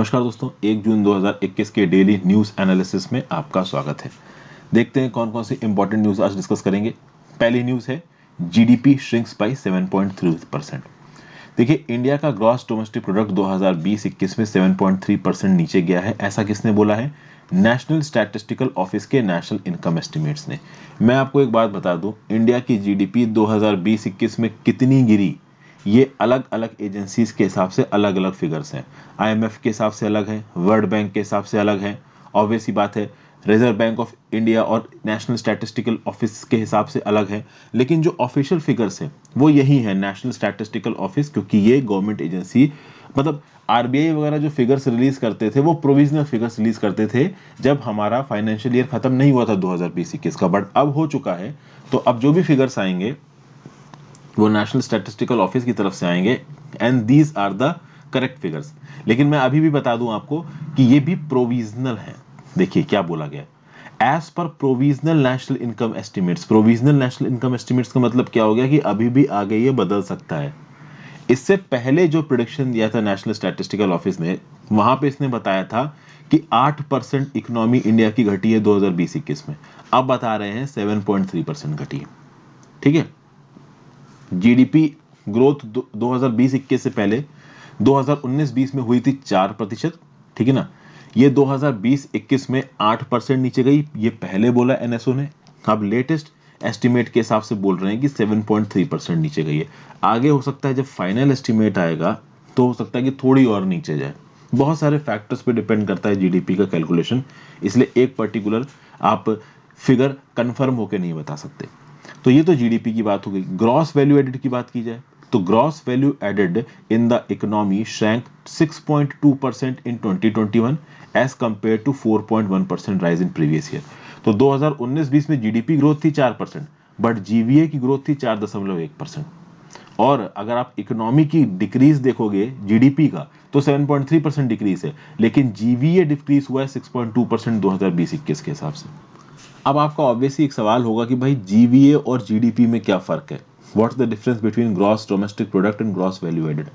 नमस्कार दोस्तों, 1 जून 2021 के डेली न्यूज़ एनालिसिस में आपका स्वागत है। देखते हैं कौन कौन सी इंपॉर्टेंट न्यूज़ आज डिस्कस करेंगे। पहली न्यूज़ है जीडीपी श्रिंक्स बाय 7.3%। देखिए, इंडिया का ग्रॉस डोमेस्टिक प्रोडक्ट 2020-21 में 7.3% नीचे गया है। ऐसा किसने बोला है? नेशनल स्टैटिस्टिकल ऑफिस के नेशनल इनकम एस्टिमेट्स ने। मैं आपको एक बात बता दूं, इंडिया की जीडीपी 2020-21 में कितनी गिरी, ये अलग अलग एजेंसीज के हिसाब से अलग अलग फिगर्स हैं। आईएमएफ के हिसाब से अलग है, वर्ल्ड बैंक के हिसाब से अलग है, ऑब्वियस ही बात है, रिजर्व बैंक ऑफ इंडिया और नेशनल स्टैटिस्टिकल ऑफिस के हिसाब से अलग है। लेकिन जो ऑफिशियल फिगर्स हैं वो यही है, नेशनल स्टैटिस्टिकल ऑफिस, क्योंकि ये गवर्नमेंट एजेंसी, मतलब आरबीआई वगैरह जो फिगर्स रिलीज करते थे वो प्रोविजनल फिगर्स रिलीज करते थे जब हमारा फाइनेंशियल ईयर खत्म नहीं हुआ था 2020-21 का, बट अब हो चुका है। तो अब जो भी फिगर्स आएंगे वो नेशनल स्टैटिस्टिकल ऑफिस की तरफ से आएंगे and these are the correct figures. लेकिन मैं अभी भी बता दूं आपको कि ये भी प्रोविजनल है। देखिए क्या बोला गया, as per provisional national income estimates. Provisional national income estimates का मतलब क्या हो गया कि अभी भी आगे ये बदल सकता है। इससे पहले जो प्रिडिक्शन दिया था नेशनल स्टैटिस्टिकल ऑफिस ने, वहां पे इसने बताया था कि 8% इकोनॉमी इंडिया की घटी है 2020-21 में। अब बता रहे हैं 7.3% घटी है। ठीक है, जीडीपी ग्रोथ 2020-21 से पहले 2019-20 में हुई थी 4%। ठीक है ना, ये 2020-21 में 8% नीचे गई, ये पहले बोला एनएसओ ने। अब लेटेस्ट एस्टिमेट के हिसाब से बोल रहे हैं कि 7.3% नीचे गई है। आगे हो सकता है जब फाइनल एस्टिमेट आएगा तो हो सकता है कि थोड़ी और नीचे जाए। बहुत सारे फैक्टर्स पे डिपेंड करता है जीडीपी का कैलकुलेशन, इसलिए एक पर्टिकुलर आप फिगर कंफर्म होकर नहीं बता सकते। तो ये तो जीडीपी की बात हो गई। ग्रॉस वैल्यू एडेड की बात की जाए तो gross value added in the economy shrank 6.2% in 2021 as compare to 4.1% rise in previous year. तो 2019-20 में जीडीपी ग्रोथ थी 4%, बट जीवीए की ग्रोथ थी 4.1%। और अगर आप इकोनॉमी की डिक्रीज देखोगे जीडीपी का तो 7.3% डिक्रीज है, लेकिन जीवीए डिक्रीज हुआ है 6.2% 2020-21 के हिसाब से। अब आपका ऑब्वियसली एक सवाल होगा कि भाई जीवीए और जीडीपी में क्या फर्क है, what's the difference between gross domestic product and gross value added.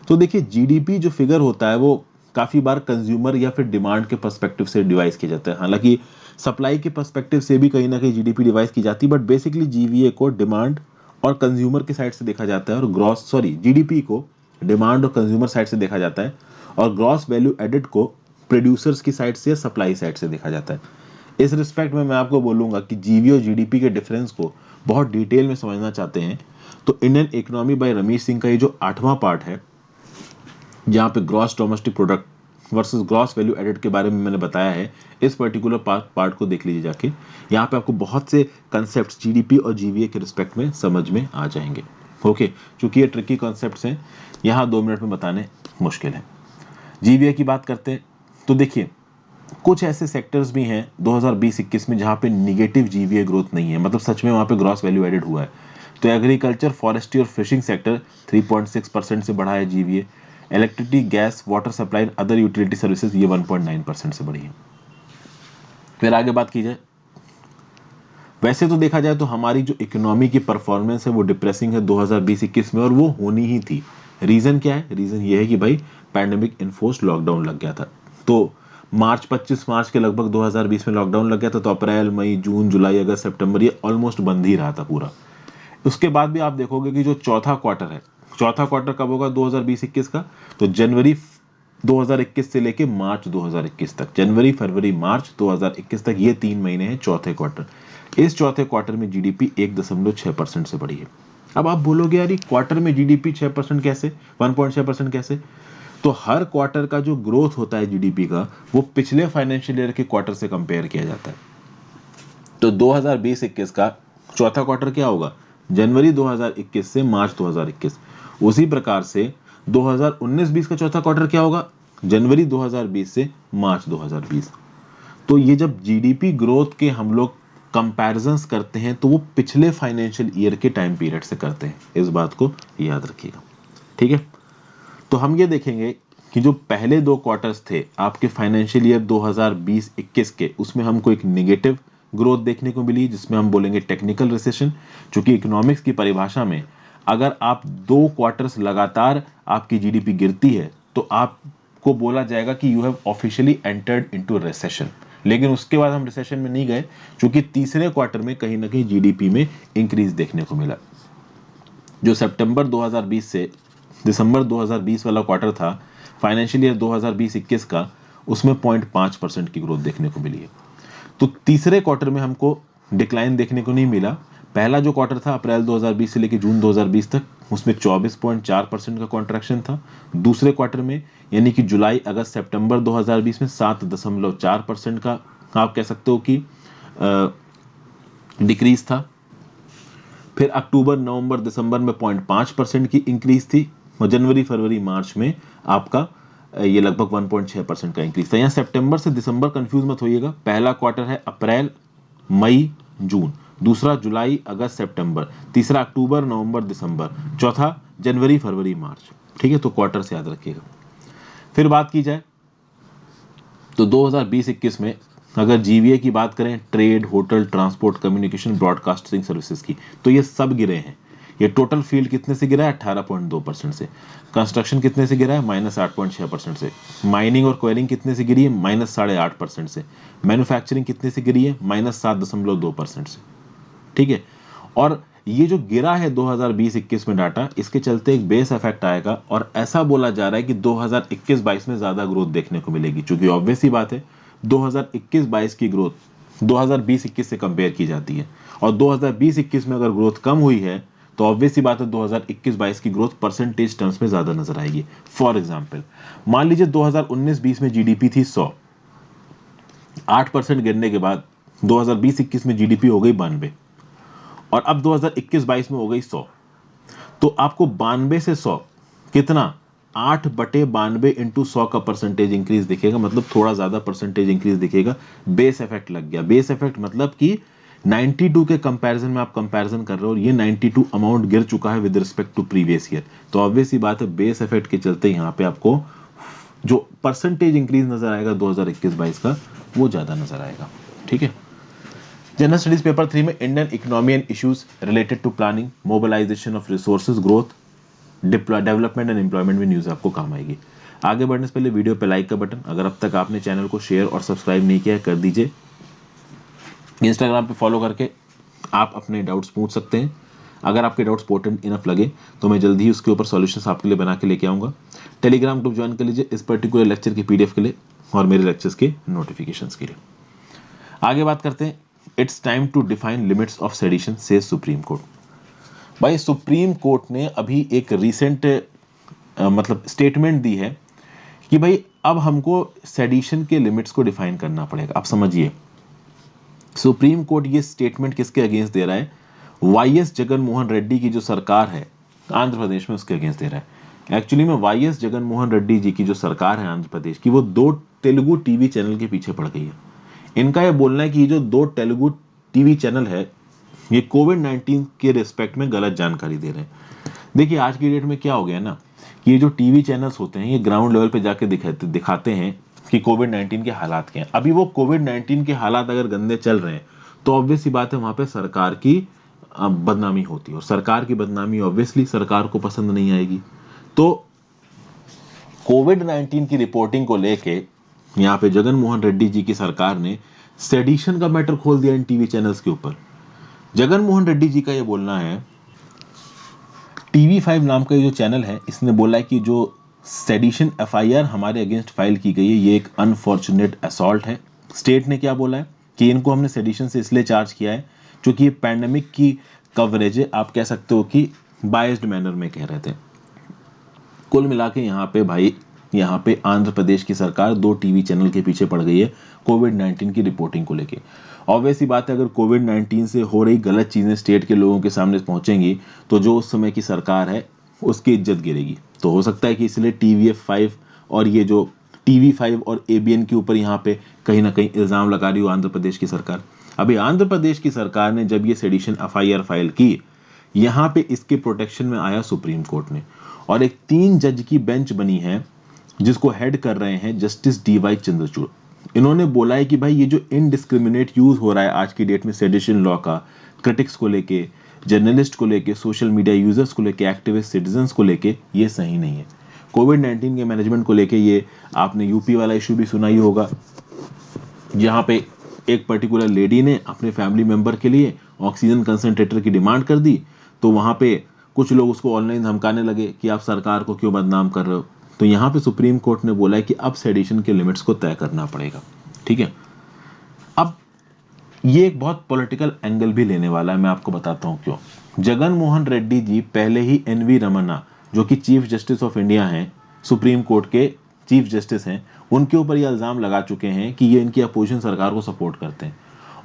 तो देखिए, जीडीपी जो फिगर होता है वो काफी बार कंज्यूमर या फिर डिमांड के पर्सपेक्टिव से डिवाइस किया जाता है। हालांकि सप्लाई के पर्सपेक्टिव से भी कहीं ना कहीं जीडीपी डिवाइस की जाती है, बट बेसिकली जीवीए को डिमांड और कंज्यूमर की साइड से देखा जाता है, और जीडीपी को डिमांड और कंज्यूमर साइड से देखा जाता है, और ग्रॉस वैल्यू एडेड को प्रोड्यूसर्स की साइड से या सप्लाई साइड से देखा जाता है। इस रिस्पेक्ट में मैं आपको बोलूंगा कि जीवी और जीडीपी के डिफरेंस को बहुत डिटेल में समझना चाहते हैं तो Indian economy by Ramesh Singh का ये जो 8वां पार्ट है, जहां पे gross domestic product versus gross value added के बारे में मैंने बताया है, इस पर्टिकुलर पार्ट को देख लीजिए जाके। यहाँ पे आपको बहुत से कंसेप्ट जीडीपी और जीवीए के रिस्पेक्ट में समझ में आ जाएंगे। ओके, चूंकि ये ट्रिकी कॉन्सेप्ट्स हैं, यहाँ 2 मिनट में बताने मुश्किल है। जीवीए की बात करते हैं तो देखिए, कुछ ऐसे सेक्टर्स भी हैं 2020-21 में जहां पे निगेटिव जीवीए ग्रोथ नहीं है, मतलब सच में वहां पे ग्रॉस वैल्यू एडेड हुआ है। तो एग्रीकल्चर, फॉरेस्ट्री और फिशिंग सेक्टर 3.6% से बढ़ा है GVA. Electricity, gas, water supply and other utility services ये 1.9% से बढ़ी है। फिर आगे बात की जाए, वैसे तो देखा जाए तो हमारी जो इकोनॉमी की परफॉर्मेंस है वो डिप्रेसिंग है 2020-21 में, और वो होनी ही थी। रीजन क्या है? रीजन ये है कि भाई पैंडेमिक इन्फोर्स्ड लॉकडाउन लग गया था। तो 25 मार्च के लगभग 2020 में लॉकडाउन लग गया था, तो अप्रैल, मई, जून, जुलाई, अगस्त, सितंबर ये ऑलमोस्ट बंद ही रहा था पूरा। उसके बाद भी आप देखोगे कि जो चौथा क्वार्टर है, चौथा क्वार्टर कब होगा 2020-21 का? तो जनवरी 2021 से लेके मार्च 2021 तक, जनवरी, फरवरी, मार्च 2021 तक, ये 3 महीने हैं चौथे क्वार्टर। इस चौथे क्वार्टर में जीडीपी 1.6% से बढ़ी है। अब आप बोलोगे यार, क्वार्टर में जीडीपी 6% कैसे, 1.6% कैसे? तो हर क्वार्टर का जो ग्रोथ होता है जीडीपी का, वो पिछले फाइनेंशियल ईयर के क्वार्टर से कंपेयर किया जाता है। तो 2020-21 का चौथा क्वार्टर क्या होगा? जनवरी 2021 से मार्च 2021। उसी प्रकार से 2019-20 का चौथा क्वार्टर क्या होगा? जनवरी 2020 से मार्च 2020। तो ये जब जीडीपी ग्रोथ के हम लोग कंपैरिजंस करते हैं तो वो पिछले फाइनेंशियल ईयर के टाइम पीरियड से करते हैं, इस बात को याद रखिएगा। ठीक है, तो हम ये देखेंगे कि जो पहले 2 क्वार्टर्स थे आपके फाइनेंशियल ईयर 2020-21 के, उसमें हमको एक नेगेटिव ग्रोथ देखने को मिली, जिसमें हम बोलेंगे टेक्निकल रिसेशन। क्योंकि इकोनॉमिक्स की परिभाषा में अगर आप 2 क्वार्टर्स लगातार आपकी जीडीपी गिरती है तो आप को बोला जाएगा कि you have officially entered into recession. लेकिन उसके बाद हम रिसेशन में नहीं गए, क्योंकि तीसरे क्वार्टर में कहीं ना कहीं जीडीपी में इंक्रीज देखने को मिला। जो सितंबर 2020 से दिसंबर 2020 वाला क्वार्टर था, फाइनेंशियल ईयर 2020-21 का, उसमें 0.5% की ग्रोथ देखने को मिली है। तो तीसरे क्वार्टर में हमको डिक्लाइन देखने को नहीं मिला। पहला जो क्वार्टर था अप्रैल 2020 से लेकर जून 2020 तक, उसमें 24.4% का कॉन्ट्रैक्शन था। दूसरे क्वार्टर में यानी कि जुलाई अगस्त सितंबर 2020 में 7.4% का आप कह सकते हो कि डिक्रीज था। फिर अक्टूबर नवंबर दिसंबर में 0.5% की इंक्रीज थी, और जनवरी फरवरी मार्च में आपका ये लगभग 1.6% का इंक्रीज था। यहाँ सितंबर से दिसंबर कंफ्यूज मत होइएगा, पहला क्वार्टर है अप्रैल मई जून, दूसरा जुलाई अगस्त सितंबर, तीसरा अक्टूबर नवंबर दिसंबर, चौथा जनवरी फरवरी मार्च। ठीक है, तो क्वार्टर से याद रखिएगा। फिर बात की जाए तो 2020-21 में अगर जीवीए की बात करें, trade, hotel, transport, communication, broadcasting services की, तो ये सब गिरे हैं। ये टोटल फील्ड कितने से गिरा है? 18.2% से। कंस्ट्रक्शन कितने से गिरा है? -8.6% से। माइनिंग और क्वेरिंग कितने से गिरी है? -8.5% से। मैन्युफैक्चरिंग कितने से गिरी है? -7.2% से। ठीक है, और ये जो गिरा है 2020-21 में डाटा, इसके चलते एक बेस इफेक्ट आएगा, और ऐसा बोला जा रहा है कि 2021-22 में ज्यादा ग्रोथ देखने को मिलेगी, क्योंकि ऑब्वियस ही बात है 2021-22 की ग्रोथ 2020-21 से कंपेयर की जाती है, और 2020-21 में अगर ग्रोथ कम हुई है तो ऑब्वियस ही बात है 2021-22 की ग्रोथ परसेंटेज टर्म्स में ज्यादा नजर आएगी। फॉर एग्जांपल, मान लीजिए 2019-20 में जीडीपी थी 100, 8% गिरने के बाद 2020-21 में जीडीपी हो गई 92, और अब 2021-22 में हो गई 100। तो आपको 92 से 100 कितना, 8/92 इंटू 100 का परसेंटेज इंक्रीज दिखेगा, मतलब थोड़ा ज्यादा परसेंटेज इंक्रीज दिखेगा। बेस इफेक्ट लग गया। बेस इफेक्ट मतलब कि 92 के कंपैरिजन में आप कंपैरिजन कर रहे हो और ये 92 अमाउंट गिर चुका है with respect to previous year, तो ऑब्वियस ही बात है बेस इफेक्ट के चलते यहाँ पे आपको जो परसेंटेज इंक्रीज नजर आएगा 2021-22 का, वो ज्यादा नजर आएगा। ठीक है, जनरल स्टडीज पेपर 3 में Indian economy and issues related to planning, mobilisation of resources, growth, development and employment में न्यूज आपको काम आएगी। आगे बढ़ने से पहले वीडियो पे लाइक का बटन, अगर अब तक आपने चैनल को शेयर और सब्सक्राइब नहीं किया है कर दीजिए। इंस्टाग्राम पे फॉलो करके आप अपने डाउट्स पूछ सकते हैं। अगर आपके डाउट्स पोर्टेंट इनफ लगे तो मैं जल्दी ही उसके ऊपर सॉल्यूशंस आपके लिए बना के लेके आऊँगा। टेलीग्राम ग्रुप ज्वाइन कर लीजिए इस पर्टिकुलर लेक्चर की पीडीएफ के लिए और मेरे लेक्चर्स के नोटिफिकेशंस के लिए। आगे बात करते हैं। It's time to define limits of sedition से सुप्रीम कोर्ट। भाई सुप्रीम कोर्ट ने अभी एक रिसेंट मतलब स्टेटमेंट दी है कि भाई अब हमको सेडिशन के लिमिट्स को डिफाइन करना पड़ेगा। आप समझिए, सुप्रीम कोर्ट ये स्टेटमेंट किसके अगेंस्ट दे रहा है? वाईएस जगन मोहन रेड्डी की जो सरकार है आंध्र प्रदेश में, उसके अगेंस्ट दे रहा है। एक्चुअली में वाईएस जगन मोहन रेड्डी जी की जो सरकार है आंध्र प्रदेश की, वो 2 तेलुगु टीवी चैनल के पीछे पड़ गई है। इनका यह बोलना है कि ये जो 2 तेलुगु टीवी चैनल है ये कोविड-19 के रिस्पेक्ट में गलत जानकारी दे रहे हैं। देखिए आज की डेट में क्या हो गया ना कि ये जो टीवी चैनल्स होते हैं ये ग्राउंड लेवल पे जाके दिखाते हैं कि कोविड-19 के हालात क्या हैं। अभी वो कोविड-19 के हालात अगर गंदे चल रहे हैं तो ऑब्वियस सी बात है वहां पे सरकार की बदनामी होती है, और सरकार की बदनामी ऑब्वियसली सरकार को पसंद नहीं आएगी। तो कोविड-19 की रिपोर्टिंग को लेके यहाँ पे जगन मोहन रेड्डी जी की सरकार ने सेडिशन का मैटर खोल दिया इन टीवी चैनल्स के ऊपर। जगन मोहन रेड्डी जी का ये बोलना है, टीवी5 नाम का ये जो चैनल है इसने बोला है कि जो सेडिशन एफआईआर हमारे अगेंस्ट फाइल की गई है ये एक अनफॉर्चुनेट असॉल्ट है। स्टेट ने क्या बोला है कि इनको हमने सेडिशन से इसलिए चार्ज किया है क्योंकि ये पैंडेमिक की कवरेज है, आप कह सकते हो कि बायस्ड मैनर में कह रहे थे। कुल मिला के यहाँ पे आंध्र प्रदेश की सरकार 2 टीवी चैनल के पीछे पड़ गई है कोविड-19 की रिपोर्टिंग को लेके। ऑब्वियस ही बात है अगर कोविड-19 से हो रही गलत चीजें स्टेट के लोगों के सामने पहुंचेंगी तो जो उस समय की सरकार है उसकी इज्जत गिरेगी। तो हो सकता है कि इसलिए टीवीएफ5 और ये जो टीवी5 और एबीएन के ऊपर यहाँ पे कहीं ना कहीं इल्जाम लगा रही हो आंध्र प्रदेश की सरकार। अभी आंध्र प्रदेश की सरकार ने जब ये सेडिशन एफआईआर फाइल की, यहाँ पे इसके प्रोटेक्शन में आया सुप्रीम कोर्ट ने, और एक 3 जज की बेंच बनी है जिसको हेड कर रहे हैं जस्टिस डीवाई चंद्रचूड़। इन्होंने बोला है कि भाई ये जो इनडिस्क्रिमिनेट यूज हो रहा है आज की डेट में सेडिशन लॉ का, क्रिटिक्स को लेके, जर्नलिस्ट को लेके, सोशल मीडिया यूजर्स को लेके, एक्टिविस्ट सिटीजन्स को लेके, ये सही नहीं है। कोविड-19 के मैनेजमेंट को लेके ये आपने यूपी वाला इशू भी सुना ही होगा, जहाँ पे एक पर्टिकुलर लेडी ने अपने फैमिली मेंबर के लिए ऑक्सीजन कंसंट्रेटर की डिमांड कर दी, तो वहाँ पे कुछ लोग उसको ऑनलाइन धमकाने लगे कि आप सरकार को क्यों बदनाम कर रहे हो। तो यहाँ पे सुप्रीम कोर्ट ने बोला है कि अब सेडिशन के लिमिट्स को तय करना पड़ेगा। ठीक है, अब ये एक बहुत पॉलिटिकल एंगल भी लेने वाला है, मैं आपको बताता हूँ क्यों। जगन मोहन रेड्डी जी पहले ही एनवी रमन्ना, जो कि चीफ जस्टिस ऑफ इंडिया हैं, सुप्रीम कोर्ट के चीफ जस्टिस हैं, उनके ऊपर ये इल्जाम लगा चुके हैं कि ये इनकी अपोजिशन सरकार को सपोर्ट करते हैं।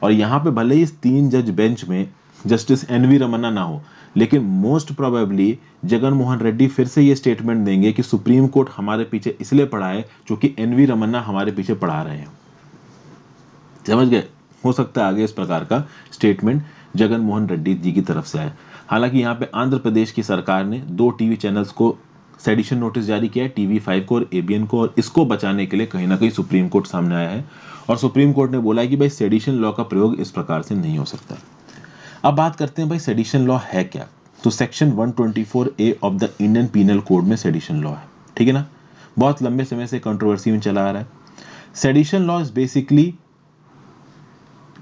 और यहाँ पे भले ही इस 3 जज बेंच में जस्टिस एनवी रमन्ना ना हो, लेकिन मोस्ट प्रोबेबली जगन मोहन रेड्डी फिर से ये स्टेटमेंट देंगे कि सुप्रीम कोर्ट हमारे पीछे इसलिए पड़ा है क्योंकि एनवी रमन्ना हमारे पीछे पढ़ा रहे हैं। समझ गए? हो सकता है आगे इस प्रकार का स्टेटमेंट जगन मोहन रेड्डी जी की तरफ से आए। हालांकि यहाँ पे आंध्र प्रदेश की सरकार ने 2 टीवी चैनल्स को सेडिशन नोटिस जारी किया है, टीवी5 को और एबीएन को, और इसको बचाने के लिए कहीं ना कहीं सुप्रीम कोर्ट सामने आया है और सुप्रीम कोर्ट ने बोला है कि भाई सेडिशन लॉ का प्रयोग इस प्रकार से नहीं हो सकता। अब बात करते हैं भाई सेडिशन लॉ है क्या। तो section 124A of the Indian penal code में सेडिशन लॉ है। ठीक है ना, बहुत लंबे समय से कंट्रोवर्सी में चला आ रहा है। Sedition law is basically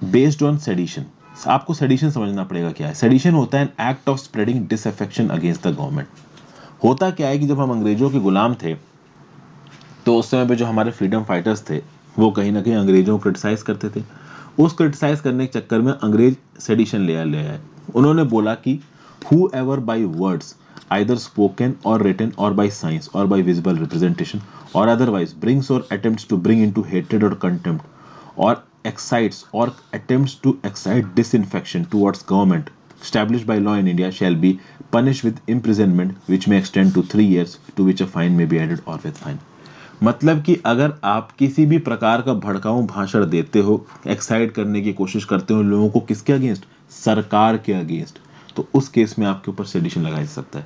based on sedition. आपको सेडिशन समझना पड़ेगा क्या है। सेडिशन होता है an act of spreading disaffection against the government. होता क्या है कि जब हम अंग्रेजों के गुलाम थे तो उस समय पे जो हमारे फ्रीडम फाइटर्स थे वो कहीं ना कहीं अंग्रेजों को क्रिटिसाइज करते थे। उस क्रिटिसाइज करने के चक्कर में अंग्रेज सेडिशन ले आए। उन्होंने बोला कि whoever by words either spoken or written or by signs or by visible representation or otherwise brings or attempts to bring into hatred or contempt or excites or attempts to excite disaffection towards government established by law in India shall be punished with imprisonment which may extend to 3 years, to which a fine may be added or with fine। मतलब कि अगर आप किसी भी प्रकार का भड़काऊ भाषण देते हो, एक्साइट करने की कोशिश करते हो लोगों को, किसके अगेंस्ट? सरकार के अगेंस्ट, तो उस केस में आपके ऊपर सेडिशन लगाया जा सकता है।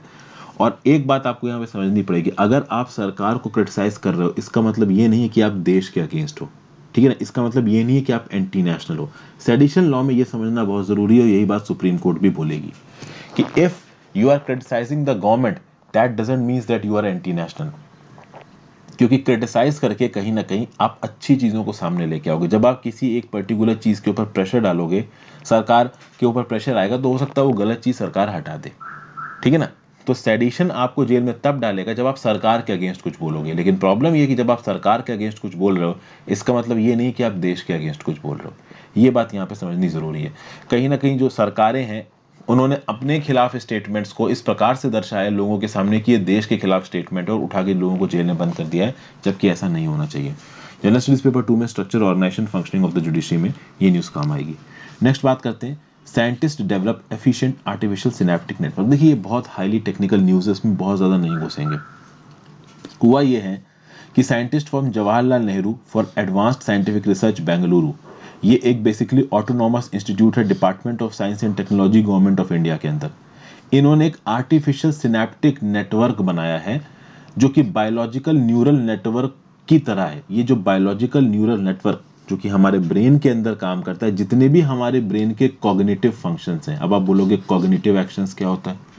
और एक बात आपको यहाँ पे समझनी पड़ेगी, अगर आप सरकार को क्रिटिसाइज कर रहे हो इसका मतलब ये नहीं है कि आप देश के अगेंस्ट हो। ठीक है ना, इसका मतलब ये नहीं है कि आप एंटी नेशनल हो। सेडिशन लॉ में ये समझना बहुत जरूरी है, यही बात सुप्रीम कोर्ट भी बोलेगी कि if you are criticising the government that doesn't means that you are anti national. क्योंकि क्रिटिसाइज करके कहीं ना कहीं आप अच्छी चीजों को सामने लेके आओगे। जब आप किसी एक पर्टिकुलर चीज के ऊपर प्रेशर डालोगे, सरकार के ऊपर प्रेशर आएगा, तो हो सकता है वो गलत चीज सरकार हटा दे। ठीक है ना, तो सेडिशन आपको जेल में तब डालेगा जब आप सरकार के अगेंस्ट कुछ बोलोगे। लेकिन प्रॉब्लम ये है कि जब आप सरकार के अगेंस्ट कुछ बोल रहे हो इसका मतलब ये नहीं कि आप देश के अगेंस्ट कुछ बोल रहे हो। ये बात यहाँ पे समझनी जरूरी है। कहीं ना कहीं जो सरकारें हैं उन्होंने अपने खिलाफ स्टेटमेंट्स को इस प्रकार से दर्शाया लोगों के सामने कि ये देश के खिलाफ स्टेटमेंट है, और उठा के लोगों को जेल में बंद कर दिया है, जबकि ऐसा नहीं होना चाहिए। जनरल स्टडीज पेपर 2 में structure organisation functioning of the judiciary में ये न्यूज़ काम आएगी। नेक्स्ट बात करते हैं, scientist develop efficient artificial synaptic network. देखिए ये बहुत हाईली टेक्निकल न्यूज़ है, इसमें बहुत ज़्यादा नहीं घुसेंगे। हुआ ये है कि scientist from Jawaharlal Nehru for advanced scientific research Bengaluru, ये एक बेसिकली ऑटोनॉमस इंस्टीट्यूट है department of science and technology government of India के अंदर। इन्होंने एक आर्टिफिशियल सिनेप्टिक नेटवर्क बनाया है जो कि बायोलॉजिकल न्यूरल नेटवर्क की तरह है। ये जो बायोलॉजिकल न्यूरल नेटवर्क जो कि हमारे ब्रेन के अंदर काम करता है, जितने भी हमारे ब्रेन के कॉग्निटिव फंक्शंस हैं। अब आप बोलोगे कॉग्निटिव एक्शंस क्या होता है?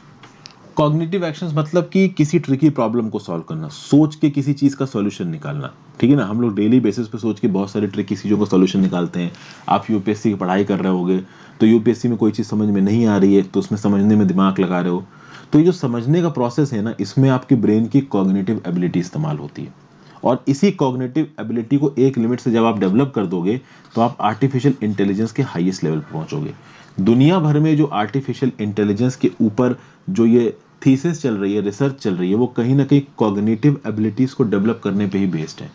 कॉग्निटिव एक्शंस मतलब कि किसी ट्रिकी प्रॉब्लम को सॉल्व करना, सोच के किसी चीज का सॉल्यूशन निकालना। ठीक है ना, हम लोग डेली बेसिस पे सोच के बहुत सारी ट्रिकी चीजों का सॉल्यूशन निकालते हैं। आप यूपीएससी की पढ़ाई कर रहे होगे तो यूपीएससी में कोई चीज समझ में नहीं आ रही है तो उसमें समझने में दिमाग लगा रहे हो, तो ये जो समझने का प्रोसेस है ना, इसमें आपकी ब्रेन की कॉग्निटिव एबिलिटी इस्तेमाल होती है। और इसी कॉग्निटिव एबिलिटी को एक लिमिट से जब आप डेवलप कर दोगे तो आप आर्टिफिशियल इंटेलिजेंस के हाईएस्ट लेवल पर पहुंचोगे। दुनिया भर में जो आर्टिफिशियल इंटेलिजेंस के ऊपर जो ये थीसिस चल रही है, रिसर्च चल रही है, वो कहीं ना कहीं कॉग्निटिव एबिलिटीज को डेवलप करने पे ही बेस्ड है।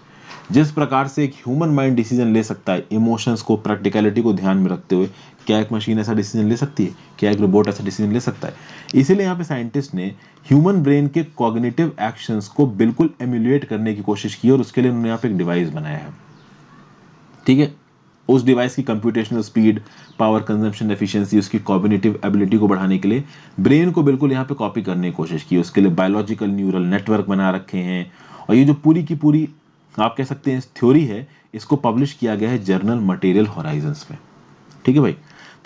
जिस प्रकार से एक ह्यूमन माइंड डिसीजन ले सकता है इमोशंस को, प्रैक्टिकलिटी को ध्यान में रखते हुए, क्या एक मशीन ऐसा डिसीजन ले सकती है? क्या एक रोबोट ऐसा डिसीजन ले सकता है? इसीलिए यहाँ पे साइंटिस्ट ने ह्यूमन ब्रेन के कॉग्निटिव एक्शंस को बिल्कुल एम्यूलेट करने की कोशिश की और उसके लिए उन्होंने यहाँ पे एक डिवाइस बनाया है। ठीक है, उस डिवाइस की computational speed, power consumption efficiency, उसकी कॉग्निटिव एबिलिटी को बढ़ाने के लिए ब्रेन को बिल्कुल यहाँ पे कॉपी करने की कोशिश की। उसके लिए बायोलॉजिकल न्यूरल नेटवर्क बना रखे हैं। और ये जो पूरी की पूरी आप कह सकते हैं थ्योरी है, इसको पब्लिश किया गया है जर्नल मटेरियल हॉराइजंस में। ठीक है भाई,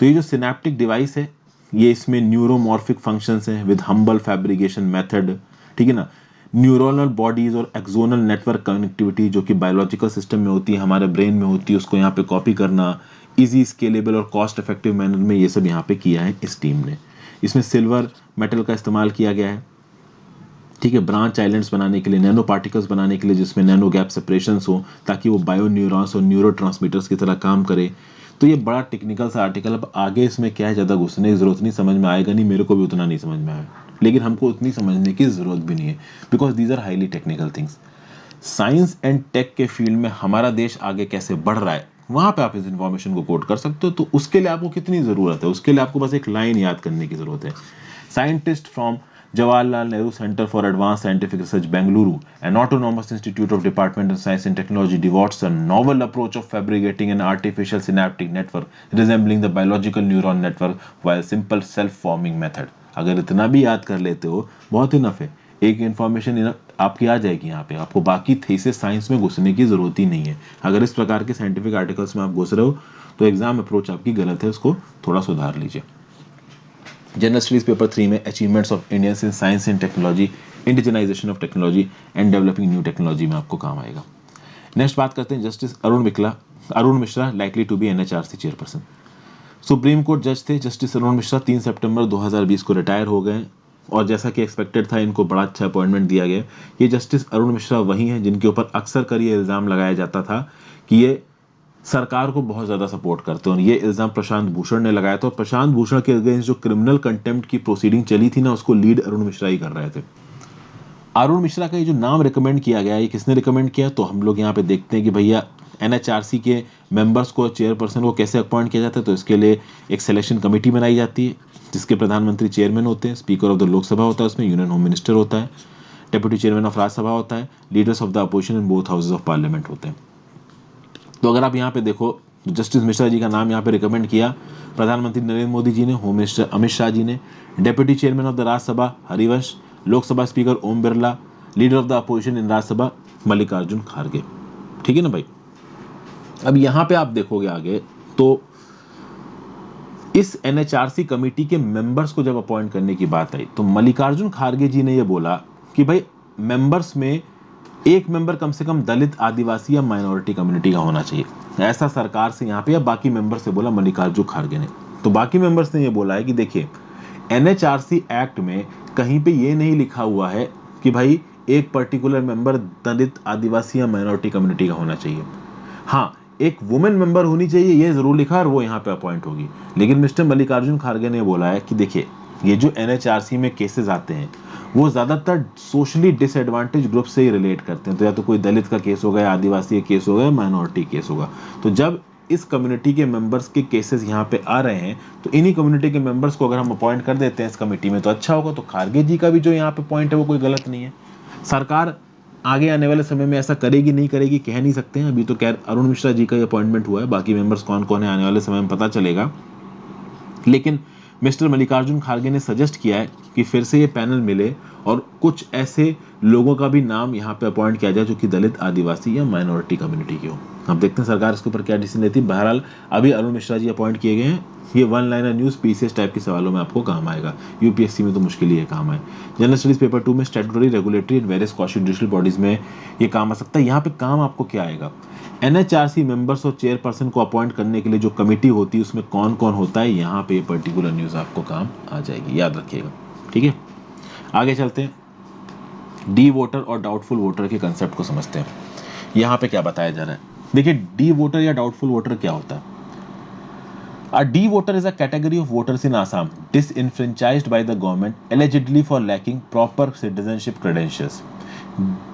तो ये जो सिनेप्टिक डिवाइस है, ये इसमें न्यूरोमॉर्फिक फंक्शंस हैं विद हम्बल फैब्रिकेशन मेथड। ठीक है ना, न्यूरोनल बॉडीज और एक्सोनल नेटवर्क कनेक्टिविटी जो कि बायोलॉजिकल सिस्टम में होती है, हमारे ब्रेन में होती है, उसको यहाँ पे कॉपी करना इजी, स्केलेबल और कॉस्ट इफेक्टिव मैनर में, ये सब यहाँ पे किया है इस टीम ने। इसमें सिल्वर मेटल का इस्तेमाल किया गया है, ठीक है, ब्रांच आइलैंड्स बनाने के लिए, नैनो पार्टिकल्स बनाने के लिए जिसमें नैनो गैप सेपरेशंस हो ताकि वो बायो न्यूरॉन्स और न्यूरो ट्रांसमीटर्स की तरह काम करे। तो ये बड़ा टेक्निकल सा आर्टिकल, अब आगे इसमें क्या है ज़्यादा घुसने की जरूरत नहीं, समझ में आएगा नहीं, मेरे को भी उतना नहीं समझ में आया, लेकिन हमको उतनी समझने की जरूरत भी नहीं है, because these are highly technical things. Science and tech के फील्ड में हमारा देश आगे कैसे बढ़ रहा है, वहां पे आप इस इंफॉर्मेशन को कोट कर सकते हो। तो उसके लिए आपको कितनी जरूरत है, उसके लिए आपको बस एक लाइन याद करने की जरूरत है। Scientist from Jawaharlal Nehru Center for Advanced Scientific Research, Bengaluru, an autonomous institute of Department of Science and Technology, devotes a novel approach of fabricating an artificial synaptic network resembling the biological neuron network while simple self-forming method। अगर इतना भी याद कर लेते हो बहुत enough है, एक इन्फॉर्मेशन आपकी आ जाएगी यहाँ पे, आपको बाकी थीसिस साइंस में घुसने की जरूरत ही नहीं है। अगर इस प्रकार के साइंटिफिक आर्टिकल्स में आप घुस रहे हो तो एग्जाम अप्रोच आपकी गलत है, उसको थोड़ा सुधार लीजिए। जनरल स्टडीज पेपर 3 में achievements of Indians in science and technology, indigenisation of technology and developing new technology में आपको काम आएगा। नेक्स्ट बात करते हैं justice Arun Mishra likely to be NHRC chairperson. Supreme court जज थे जस्टिस अरुण मिश्रा, 3 सितंबर 2020 को रिटायर हो गए और जैसा कि एक्सपेक्टेड था इनको बड़ा अच्छा अपॉइंटमेंट दिया गया। ये जस्टिस अरुण मिश्रा वही हैं जिनके ऊपर अक्सर कर ये इल्ज़ाम लगाया जाता था कि ये सरकार को बहुत ज़्यादा सपोर्ट करते हैं, और ये इल्ज़ाम प्रशांत भूषण ने लगाया था। और प्रशांत भूषण के अगेंस्ट जो क्रिमिनल कंटेम्प्ट की प्रोसीडिंग चली थी ना, उसको लीड अरुण मिश्रा ही कर रहे थे। अरुण मिश्रा का ये जो नाम रिकमेंड किया गया है, ये किसने रिकमेंड किया, तो हम लोग यहाँ पे देखते हैं कि भैया एनएचआरसी के मेंबर्स को, चेयरपर्सन को कैसे अपॉइंट किया जाता है। तो इसके लिए एक सिलेक्शन कमेटी बनाई जाती है जिसके प्रधानमंत्री चेयरमैन होते हैं, स्पीकर ऑफ द लोकसभा होता है, उसमें यूनियन होम मिनिस्टर होता है, डेप्यूटी चेयरमैन ऑफ राज्यसभा होता है, leaders of the opposition in both houses of parliament होते हैं। तो अगर आप यहाँ पे देखो, जस्टिस मिश्रा जी का नाम यहाँ पे रिकमेंड किया प्रधानमंत्री नरेंद्र मोदी जी ने, होम मिनिस्टर अमित शाह जी ने, deputy chairman of the Rajya Sabha Harivansh, Lok Sabha speaker Om Birla, leader of the opposition in Rajya Sabha Mallikarjun खड़गे। ठीक है ना भाई। अब यहाँ पे आप देखोगे आगे तो इस एनएचआरसी कमेटी के मेंबर्स को जब अपॉइंट करने की बात आई तो मल्लिकार्जुन खड़गे जी ने यह बोला कि भाई मेंबर्स में एक मेंबर कम से कम दलित, आदिवासी या माइनॉरिटी कम्युनिटी का होना चाहिए, ऐसा सरकार से यहाँ पे या बाकी मेंबर से बोला मल्लिकार्जुन खड़गे ने। तो बाकी मेंबर्स ने ये बोला है कि देखिए एनएचआरसी एक्ट में कहीं पे ये नहीं लिखा हुआ है कि भाई एक पर्टिकुलर मेंबर दलित, आदिवासी या माइनॉरिटी कम्युनिटी का होना चाहिए। हाँ, एक वुमेन मेंबर होनी चाहिए, ये जरूर लिखा और वो यहाँ पे अपॉइंट होगी। लेकिन मिस्टर मल्लिकार्जुन खड़गे ने बोला है कि देखिए ये जो एनएचआरसी में केसेस आते हैं वो ज्यादातर सोशली डिसएडवांटेज ग्रुप से ही रिलेट करते हैं। तो या तो कोई दलित का केस होगा, आदिवासी का केस होगा, माइनॉरिटी केस होगा। तो जब इस कम्युनिटी के मेंबर्स के केसेस यहाँ पे आ रहे हैं तो इन्हीं कम्युनिटी के मेंबर्स को अगर हम अपॉइंट कर देते हैं इस कमेटी में तो अच्छा होगा। तो खड़गे जी का भी जो यहाँ पे पॉइंट है वो कोई गलत नहीं है। सरकार आगे आने वाले समय में ऐसा करेगी नहीं करेगी कह नहीं सकते हैं, अभी तो खैर अरुण मिश्रा जी का अपॉइंटमेंट हुआ है, बाकी मेंबर्स कौन कौन है आने वाले समय में पता चलेगा। लेकिन मिस्टर मल्लिकार्जुन खड़गे ने सजेस्ट किया है कि फिर से ये पैनल मिले और कुछ ऐसे लोगों का भी नाम यहाँ पे अपॉइंट किया जाए जो कि दलित, आदिवासी या माइनॉरिटी कम्युनिटी के हो। अब देखते हैं सरकार इसके ऊपर क्या डिसीजन लेती है। बहरहाल अभी अरुण मिश्रा जी अपॉइंट किए गए हैं। ये one liner news PCS type के सवालों में आपको काम आएगा, यूपीएससी में तो मुश्किल ही है काम आए। जनरल स्टडीज पेपर 2 में statutory, regulatory and various constitutional bodies में ये काम आ सकता है। यहाँ पे काम आपको क्या आएगा, एनएचआरसी मेंबर्स और चेयरपर्सन को अपॉइंट करने के लिए जो कमेटी होती है उसमें कौन कौन होता है, यहाँ पे पर्टिकुलर न्यूज़ आपको काम आ जाएगी, याद रखिएगा। ठीक है, आगे चलते हैं। डी वोटर और डाउटफुल वोटर के कंसेप्ट को समझते हैं। यहाँ पे क्या बताया जा रहा है, देखिए डी वोटर या डाउटफुल वोटर क्या होता है। A D voter is a category of voters in Assam disenfranchised by the government allegedly for lacking proper citizenship credentials.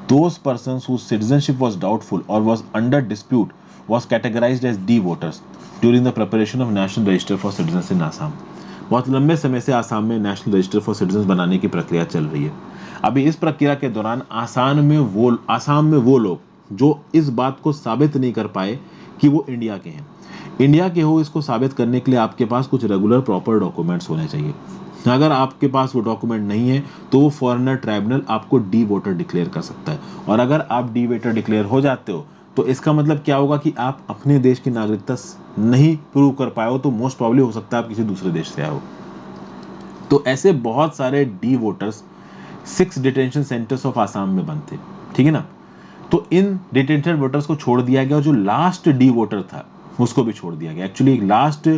Those persons whose citizenship was doubtful or was under dispute was categorized as D voters during the preparation of National Register for Citizens in Assam. बहुत लंबे समय से आसाम में national register for citizen बनाने की प्रक्रिया चल रही है। अभी इस प्रक्रिया के दौरान आसाम में वो लोग जो इस बात को साबित नहीं कर पाए कि वो इंडिया के हैं, इंडिया के हो, इसको साबित करने के लिए आपके पास कुछ रेगुलर प्रॉपर डॉक्यूमेंट्स होने चाहिए। अगर आपके पास वो डॉक्यूमेंट नहीं है तो वो फॉरेनर ट्राइब्यूनल आपको डी वोटर डिक्लेयर कर सकता है। और अगर आप डी वोटर डिक्लेयर हो जाते हो तो इसका मतलब क्या होगा कि आप अपने देश की नागरिकता नहीं प्रूव कर पाए हो, तो मोस्ट प्रॉब्ली हो सकता है आप किसी दूसरे देश से आए हो। तो ऐसे बहुत सारे D voters 6 detention centres of Assam में बंद थे, ठीक है ना। तो इन डिटेंशन वोटर्स को छोड़ दिया गया और जो लास्ट डी वोटर था उसको भी छोड़ दिया गया। एक्चुअली एक लास्ट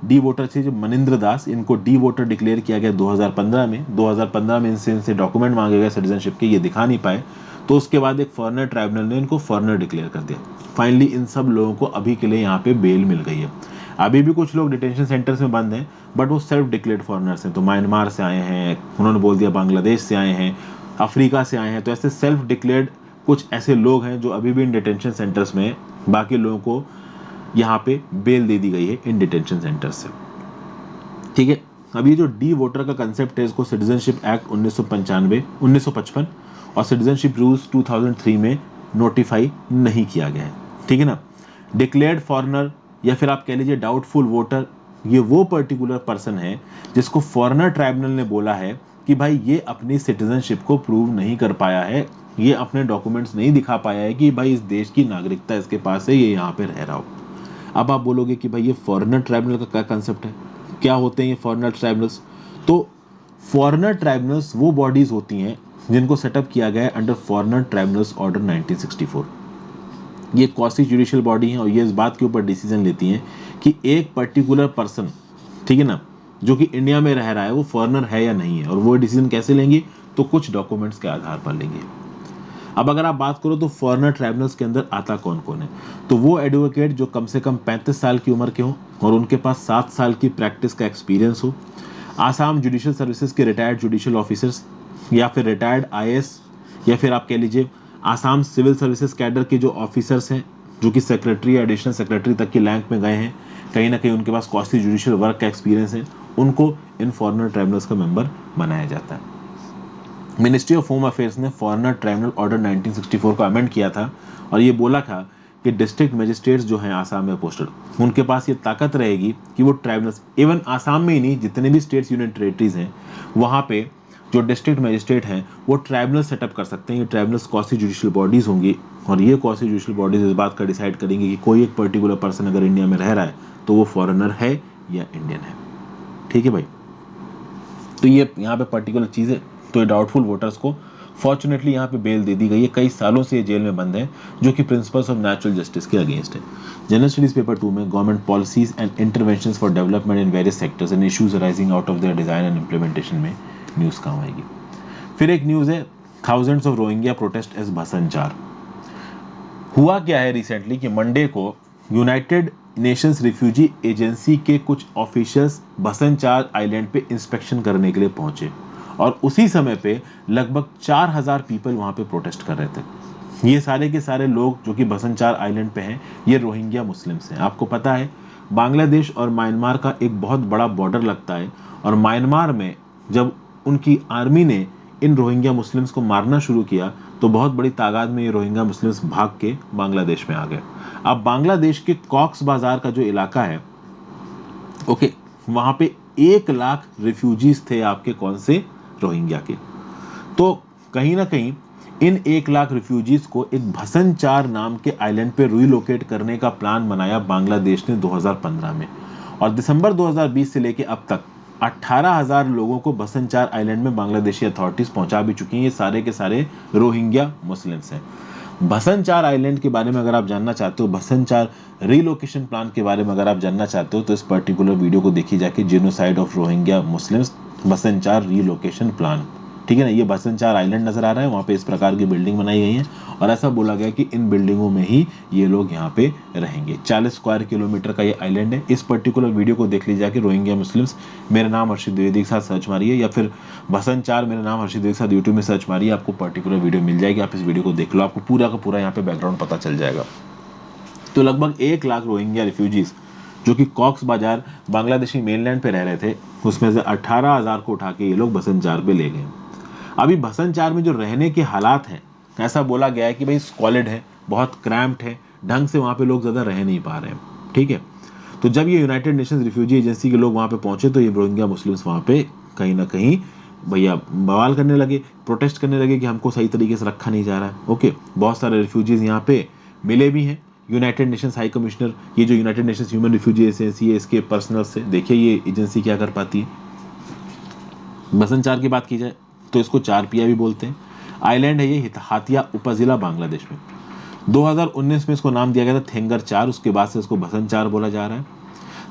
डी वोटर थे जो मनिंद्र दास, इनको डी वोटर डिक्लेयर किया गया 2015 में। 2015 में इनसे डॉक्यूमेंट मांगे गए सिटीजनशिप के, ये दिखा नहीं पाए, तो उसके बाद एक फॉरेनर ट्राइब्यूनल ने इनको फॉरेनर डिक्लेयर कर दिया। फाइनली इन सब लोगों को अभी के लिए यहाँ पे बेल मिल गई है। अभी भी कुछ लोग डिटेंशन सेंटर्स में बंद हैं, बट वो सेल्फ डिक्लेयर्ड फॉरेनर्स हैं। तो म्यांमार से आए हैं, उन्होंने बोल दिया बांग्लादेश से आए हैं, अफ्रीका से आए हैं। तो ऐसे सेल्फ डिक्लेयर्ड कुछ ऐसे लोग हैं जो अभी भी इन डिटेंशन सेंटर्स में हैं। बाकी लोगों को यहाँ पे बेल दे दी गई है इन डिटेंशन सेंटर्स से, ठीक है। अब ये जो डी वोटर का कंसेप्ट है, इसको सिटीजनशिप एक्ट 1955 और सिटीजनशिप रूल्स 2003 में नोटिफाई नहीं किया गया है, ठीक है ना। डिक्लेयर्ड फॉरेनर या फिर आप कह लीजिए डाउटफुल वोटर, ये वो पर्टिकुलर पर्सन है जिसको फॉरेनर ट्राइब्यूनल ने बोला है कि भाई ये अपनी सिटीजनशिप को प्रूव नहीं कर पाया है, ये अपने डॉक्यूमेंट्स नहीं दिखा पाया है कि भाई इस देश की नागरिकता इसके पास है, ये यहाँ पे रह रहा हो। अब आप बोलोगे कि भाई ये फॉरेनर ट्राइब्यूनल का क्या कंसेप्ट है, क्या होते हैं ये फॉरेनर ट्राइब्यूनल्स। तो फॉरेनर ट्राइब्यूनल्स वो बॉडीज होती हैं जिनको सेटअप किया गया है अंडर फॉरेनर ट्राइब्यूनल्स ऑर्डर 1964। ये क्वासी जुडिशियल बॉडी है और ये इस बात के ऊपर डिसीजन लेती हैं कि एक पर्टिकुलर पर्सन, ठीक है ना, जो कि इंडिया में रह रहा है वो फॉरेनर है या नहीं है। और वो डिसीजन कैसे लेंगे, तो कुछ डॉक्यूमेंट्स के आधार पर लेंगे। अब अगर आप बात करो तो फॉरेनर ट्राइब्यूनल्स के अंदर आता कौन कौन है, तो वो एडवोकेट जो कम से कम 35 साल की उम्र के हो और उनके पास 7 साल की प्रैक्टिस का एक्सपीरियंस हो, आसाम जुडिशियल सर्विसेज के रिटायर्ड जुडिशियल ऑफिसर्स या फिर रिटायर्ड आईएएस, या फिर आप कह लीजिए आसाम सिविल सर्विसेज कैडर के जो ऑफिसर्स हैं जो कि सेक्रेटरी या एडिशनल सेक्रेटरी तक की रैंक में गए हैं, कहीं ना कहीं उनके पास कॉस्टली जुडिशियल वर्क का एक्सपीरियंस है, उनको इन फॉरेनर ट्राइब्यूनल्स का मेंबर बनाया जाता है। मिनिस्ट्री ऑफ होम अफेयर्स ने फॉरेनर ट्राइब्यूनल ऑर्डर 1964 को अमेंड किया था और ये बोला था कि डिस्ट्रिक्ट मजिस्ट्रेट्स जो हैं आसाम में पोस्टेड, उनके पास ये ताकत रहेगी कि वो ट्राइब्यूनल्स, इवन आसाम में ही नहीं जितने भी स्टेट्स यूनियन टेरिटरीज हैं वहाँ पे जो डिस्ट्रिक्ट मजिस्ट्रेट हैं वो ट्राइब्यूनल सेटअप कर सकते हैं। ये ट्राइब्यूनल्स क्वासी जुडिशियल बॉडीज होंगी और ये क्वासी जुडिशियल बॉडीज इस बात का डिसाइड करेंगे कि कोई एक पर्टिकुलर पर्सन अगर इंडिया में रह रहा है तो वो फॉरेनर है या इंडियन है, ठीक है भाई। तो ये यहाँ पे पर्टिकुलर चीज़ है। तो ये डाउटफुल वोटर्स को फॉर्चुनेटली यहाँ पे बेल दे दी गई है। कई सालों से ये जेल में बंद है जो कि प्रिंसिपल्स ऑफ नेचुरल जस्टिस के अगेंस्ट है। जनरल स्टडीज पेपर 2 में government policies and interventions for development in various sectors and issues arising out of their design and implementation में न्यूज़ काम आएगी। फिर एक न्यूज़ है thousands of Rohingya protest as Bhasan Char. हुआ क्या है रिसेंटली कि मंडे को यूनाइटेड नेशंस रिफ्यूजी एजेंसी के कुछ ऑफिशियल्स भसनचार आइलैंड पे इंस्पेक्शन करने के लिए पहुंचे और उसी समय पे लगभग 4000 पीपल वहां पे प्रोटेस्ट कर रहे थे। ये सारे के सारे लोग जो कि भसनचार आइलैंड पे हैं ये रोहिंग्या मुस्लिम्स हैं। आपको पता है बांग्लादेश और म्यांमार का एक बहुत बड़ा बॉर्डर लगता है और म्यांमार में जब उनकी आर्मी ने इन रोहिंग्या मुस्लिम्स को मारना शुरू किया तो बहुत बड़ी तादाद में ये रोहिंग्या मुस्लिम्स भाग के बांग्लादेश में आ गए। अब बांग्लादेश के कॉक्स बाजार का जो इलाका है, ओके, वहां पे 1 लाख रिफ्यूजीज थे आपके, कौन से, रोहिंग्या के। तो कहीं ना कहीं इन 1 लाख रिफ्यूजीज को एक भसनचार नाम के आइलैंड पे रिलोकेट करने का प्लान बनाया बांग्लादेश ने 2015 में और दिसंबर 2020 से लेके अब तक 18,000 लोगों को भसनचार आइलैंड में बांग्लादेशी अथॉरिटीज पहुंचा भी चुकी हैं। ये सारे के सारे रोहिंग्या मुस्लिम्स हैं। भसनचार आइलैंड के बारे में अगर आप जानना चाहते हो, भसनचार रिलोकेशन प्लान के बारे में अगर आप जानना चाहते हो तो इस पर्टिकुलर वीडियो को देखिए जाके, genocide of Rohingya Muslims Bhasan Char relocation plan, ठीक है ना। ये भसनचार आइलैंड नजर आ रहा है, वहाँ पे इस प्रकार की बिल्डिंग बनाई गई है और ऐसा बोला गया कि इन बिल्डिंगों में ही ये लोग यहाँ पे रहेंगे। 40 स्क्वायर किलोमीटर का ये आइलैंड है। इस पर्टिकुलर वीडियो को देख लीजिए कि रोहिंग्या मुस्लिम्स मेरा नाम हर्षित द्विवेदी के साथ सर्च मारिए या फिर भसनचार मेरा नाम हर्षित द्विवेदी के साथ यूट्यूब में सर्च मारिए, आपको पर्टिकुलर वीडियो मिल जाएगी। आप इस वीडियो को देख लो, आपको पूरा का पूरा यहाँ पे बैकग्राउंड पता चल जाएगा। तो लगभग 1 लाख रोहिंग्या रिफ्यूजीज जो कि कॉक्स बाजार बांग्लादेशी मेनलैंड पे रह रहे थे, उसमें से 18,000 को उठा के ये लोग भसनचार पे ले गए। अभी भसनचार में जो रहने के हालात हैं, ऐसा बोला गया है कि भाई स्क्वालिड है, बहुत क्रैम्प्ड है, ढंग से वहाँ पे लोग ज़्यादा रह नहीं पा रहे हैं, ठीक है। तो जब ये यूनाइटेड नेशंस रिफ्यूजी एजेंसी के लोग वहाँ पे पहुंचे तो ये रोहिंग्या मुस्लिम्स वहाँ पे कहीं ना कहीं भैया बवाल करने लगे, प्रोटेस्ट करने लगे कि हमको सही तरीके से रखा नहीं जा रहा है। ओके, बहुत सारे रिफ्यूजीज यहाँ पे मिले भी हैं। यूनाइटेड नेशंस हाई कमिश्नर, ये जो United Nations human refugee agency है, इसके पर्सनल से देखिए ये एजेंसी क्या कर पाती है। भसनचार की बात की जाए तो इसको चारपिया भी बोलते हैं। आइलैंड है ये हातिया उपजिला बांग्लादेश में। 2019 में इसको नाम दिया गया था थेंगर 4, उसके बाद से इसको भसन 4 बोला जा रहा है।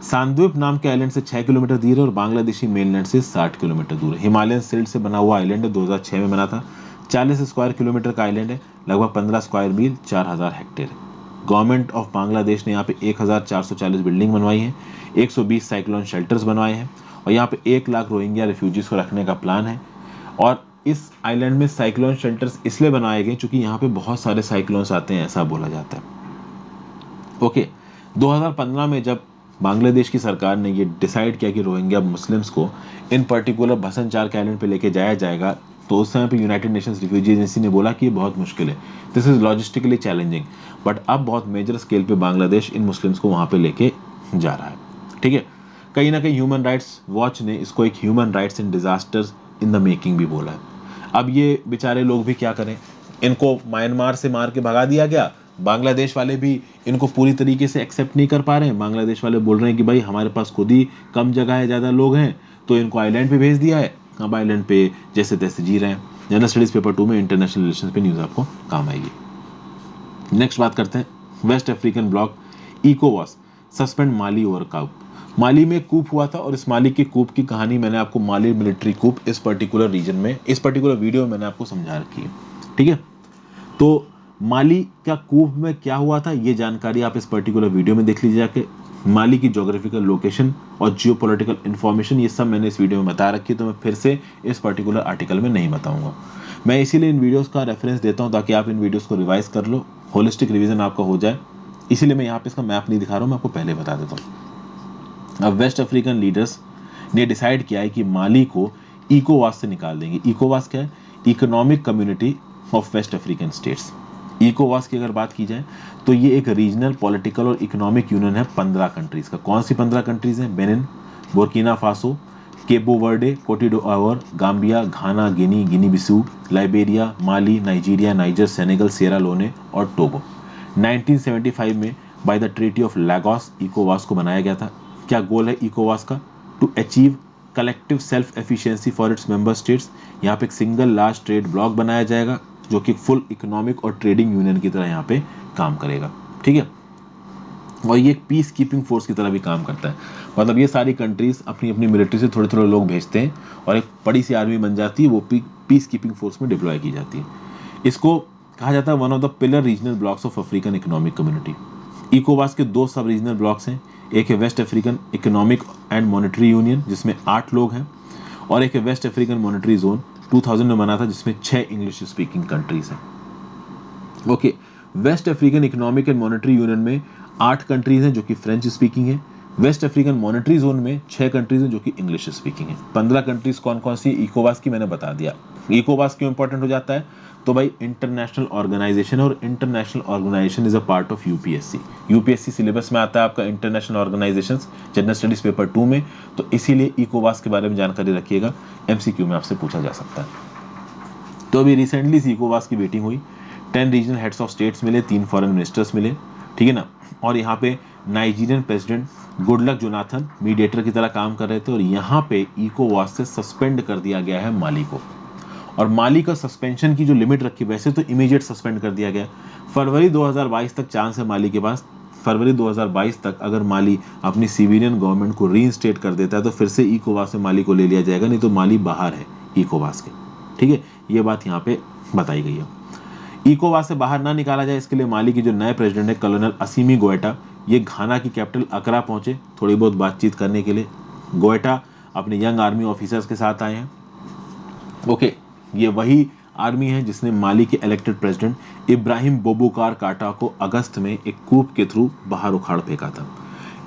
सांद्वीप नाम के आइलैंड से 6 किलोमीटर दूर है और बांग्लादेशी मेनलैंड से 60 किलोमीटर दूर है। हिमालयन सिल्ट से बना हुआ आइलैंड है, 2006 में बना था। 40 स्क्वायर किलोमीटर का आइलैंड है, लगभग 15 स्क्वायर मील, 4000 हेक्टेयर है। गवर्नमेंट ऑफ बांग्लादेश ने यहाँ पे 1440 बिल्डिंग बनवाई है, 120 साइक्लोन शेल्टर्स बनवाए हैं और यहाँ पे 1 लाख रोहिंग्या रिफ्यूजीज को रखने का प्लान है। और इस आइलैंड में साइक्लोन शेल्टर्स इसलिए बनाए गए क्योंकि यहाँ पे बहुत सारे साइक्लोन्स आते हैं, ऐसा बोला जाता है। ओके, 2015 में जब बांग्लादेश की सरकार ने ये डिसाइड किया कि रोहिंग्या मुस्लिम्स को इन पर्टिकुलर भसन 4 के आइलैंड पे लेके जाया जाएगा, तो उस समय पे यूनाइटेड नेशंस रिफ्यूजी एजेंसी ने बोला कि ये बहुत मुश्किल है, this is logistically challenging. But अब बहुत मेजर स्केल पे बांग्लादेश इन मुस्लिम्स को वहाँ पे लेके जा रहा है। ठीक है, कहीं ना कहीं ह्यूमन राइट्स वॉच ने इसको एक human rights in disasters in the making भी बोला है। अब ये बेचारे लोग भी क्या करें, इनको म्यांमार से मार के भगा दिया गया, बांग्लादेश वाले भी इनको पूरी तरीके से एक्सेप्ट नहीं कर पा रहे हैं। बांग्लादेश वाले बोल रहे हैं कि भाई हमारे पास खुद ही कम जगह है, ज़्यादा लोग हैं, तो इनको आइलैंड पे भेज दिया है, अब आइलैंड पे जैसे तैसे जी रहे हैं। जनरल स्टडीज पेपर 2 में इंटरनेशनल रिलेशन पे न्यूज़ आपको काम आएगी। नेक्स्ट बात करते हैं वेस्ट अफ्रीकन ब्लॉक इकोवास सस्पेंड माली ओवर कूप। माली में कूप हुआ था और इस माली के कूप की कहानी मैंने आपको, माली मिलिट्री कूप इस पर्टिकुलर रीजन में, इस पर्टिकुलर वीडियो में मैंने आपको समझा रखी है। ठीक है, तो माली का कूप में क्या हुआ था ये जानकारी आप इस पर्टिकुलर वीडियो में देख लीजिए जाके। माली की ज्योग्राफिकल लोकेशन और जियोपॉलिटिकल इंफॉर्मेशन ये सब मैंने इस वीडियो में बता रखी है, तो मैं फिर से इस पर्टिकुलर आर्टिकल में नहीं बताऊंगा। मैं इसीलिए इन वीडियोस का रेफरेंस देता हूं ताकि आप इन वीडियोस को रिवाइज कर लो, होलिस्टिक रिवीजन आपका हो जाए। इसीलिए मैं यहाँ पे इसका मैप नहीं दिखा रहा हूँ, मैं आपको पहले बता देता हूँ। अब वेस्ट अफ्रीकन लीडर्स ने डिसाइड किया है कि माली को इकोवास से निकाल देंगे। इकोवास क्या है? Economic community of West African states. इकोवास की अगर बात की जाए तो ये एक रीजनल पॉलिटिकल और इकोनॉमिक यूनियन है 15 कंट्रीज का। कौन सी 15 कंट्रीज हैं? Benin, Burkina Faso, Cape Verde, Cote d'Ivoire, Gambia, Ghana, Guinea, Guinea Bissau, Liberia, Mali, Nigeria, Niger, Senegal, Sierra Leone और टोगो। 1975 में by the treaty of Lagos इकोवास को बनाया गया था। क्या गोल है इकोवास का? To achieve collective self efficiency for its member states. यहाँ पे एक सिंगल लार्ज ट्रेड ब्लॉक बनाया जाएगा जो कि फुल इकोनॉमिक और ट्रेडिंग यूनियन की तरह यहाँ पे काम करेगा। ठीक है, और ये एक पीस कीपिंग फोर्स की तरह भी काम करता है। मतलब ये सारी कंट्रीज अपनी अपनी मिलिट्री से थोड़े थोड़े लोग भेजते हैं और एक बड़ी सी आर्मी बन जाती है, वो पीस कीपिंग फोर्स में डिप्लॉय की जाती है। इसको कहा जाता है one of the pillar regional blocks of African economic community. इकोवास के 2 सब रीजनल ब्लॉक्स हैं, एक है West African economic and monetary union जिसमें 8 लोग हैं, और एक है वेस्ट अफ्रीकन मॉनेटरी जोन 2000 में बना था जिसमें 6 इंग्लिश स्पीकिंग कंट्रीज हैं। Okay, West African economic and monetary union में 8 कंट्रीज हैं जो कि फ्रेंच स्पीकिंग है। वेस्ट अफ्रीकन मॉनेटरी जोन में 6 कंट्रीज हैं जो कि इंग्लिश स्पीकिंग है। 15 कंट्रीज कौन कौन सी इकोवास की मैंने बता दिया। इकोवास क्यों इंपॉर्टेंट हो जाता है? तो भाई इंटरनेशनल ऑर्गेनाइजेशन, और international organisation is a part of UPSC. UPSC syllabus में आता है आपका international organisations general studies paper 2 में, तो इसीलिए इकोवास के बारे में जानकारी रखिएगा, एमसीक्यू में आपसे पूछा जा सकता है। तो अभी रिसेंटली इकोवास की मीटिंग हुई, 10 रीजनल हेड्स ऑफ स्टेट्स मिले, 3 फॉरेन मिनिस्टर्स मिले, ठीक है ना। और यहाँ पे Nigerian president good luck Jonathan mediator की तरह काम कर रहे थे, और यहाँ पे इकोवास से सस्पेंड कर दिया गया है माली को। और माली का सस्पेंशन की जो लिमिट रखी, वैसे तो इमीडिएट सस्पेंड कर दिया गया, फरवरी 2022 तक चांस है माली के पास। फरवरी 2022 तक अगर माली अपनी सिविलियन गवर्नमेंट को रीइंस्टेट कर देता है तो फिर से इकोवास से माली को ले लिया जाएगा, नहीं तो माली बाहर है इकोवास के। ठीक है, ये बात यहाँ पे बताई गई है। इकोवास से बाहर ना निकाला जाए इसके लिए माली के जो नए प्रेसिडेंट है कर्नल असीमी गोएटा, ये घाना की कैपिटल अकरा पहुंचे थोड़ी बहुत बातचीत करने के लिए। गोएटा अपने यंग आर्मी ऑफिसर्स के साथ आए हैं। ओके, ये वही आर्मी है जिसने माली के इलेक्टेड प्रेसिडेंट इब्राहिम बोबूकार काटा को अगस्त में एक कूप के थ्रू बाहर उखाड़ फेंका था।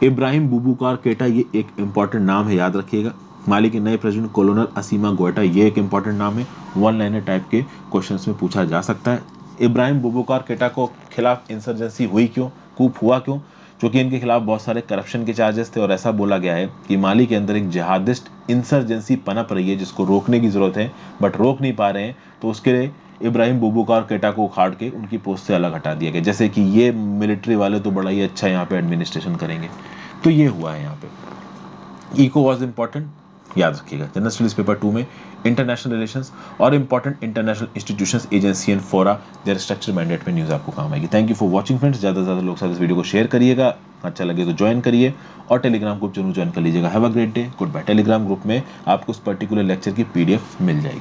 इब्राहिम बोबूकार केटा ये एक इंपॉर्टेंट नाम है, याद रखिएगा। माली के नए प्रेसिडेंट कोलोनल असीमा गोएटा ये एक इंपॉर्टेंट नाम है, 1 लाइनर टाइप के क्वेश्चंस में पूछा जा सकता है। इब्राहिम बोबूकार केटा को खिलाफ इंसर्जेंसी हुई क्यों, कूप हुआ क्यों? क्योंकि इनके खिलाफ बहुत सारे करप्शन के चार्जेस थे, और ऐसा बोला गया है कि माली के अंदर एक जिहादिस्ट इंसर्जेंसी पनप रही है जिसको रोकने की जरूरत है, बट रोक नहीं पा रहे हैं, तो उसके लिए इब्राहिम बोबूकार केटा को उखाड़ के उनकी पोस्ट से अलग हटा दिया गया, जैसे कि ये मिलिट्री वाले तो बड़ा ही अच्छा यहाँ पे एडमिनिस्ट्रेशन करेंगे। तो ये हुआ है यहाँ पे। इको वॉज इंपॉर्टेंट याद रखिएगा। जनरल स्टडीज पेपर 2 में इंटरनेशनल रिलेशंस और important international institutions, agency and फोरा, देयर स्ट्रक्चर मैंडेट में न्यूज़ आपको काम आएगी। Thank you for watching friends. ज़्यादा से ज़्यादा लोग साथ इस वीडियो को शेयर करिएगा, अच्छा लगे तो ज्वाइन करिए और टेलीग्राम ग्रुप जरूर ज्वाइन कर लीजिएगा। Have a great day, goodbye. Telegram group में आपको उस पर्टिकुलर लेक्चर की PDF मिल जाएगी।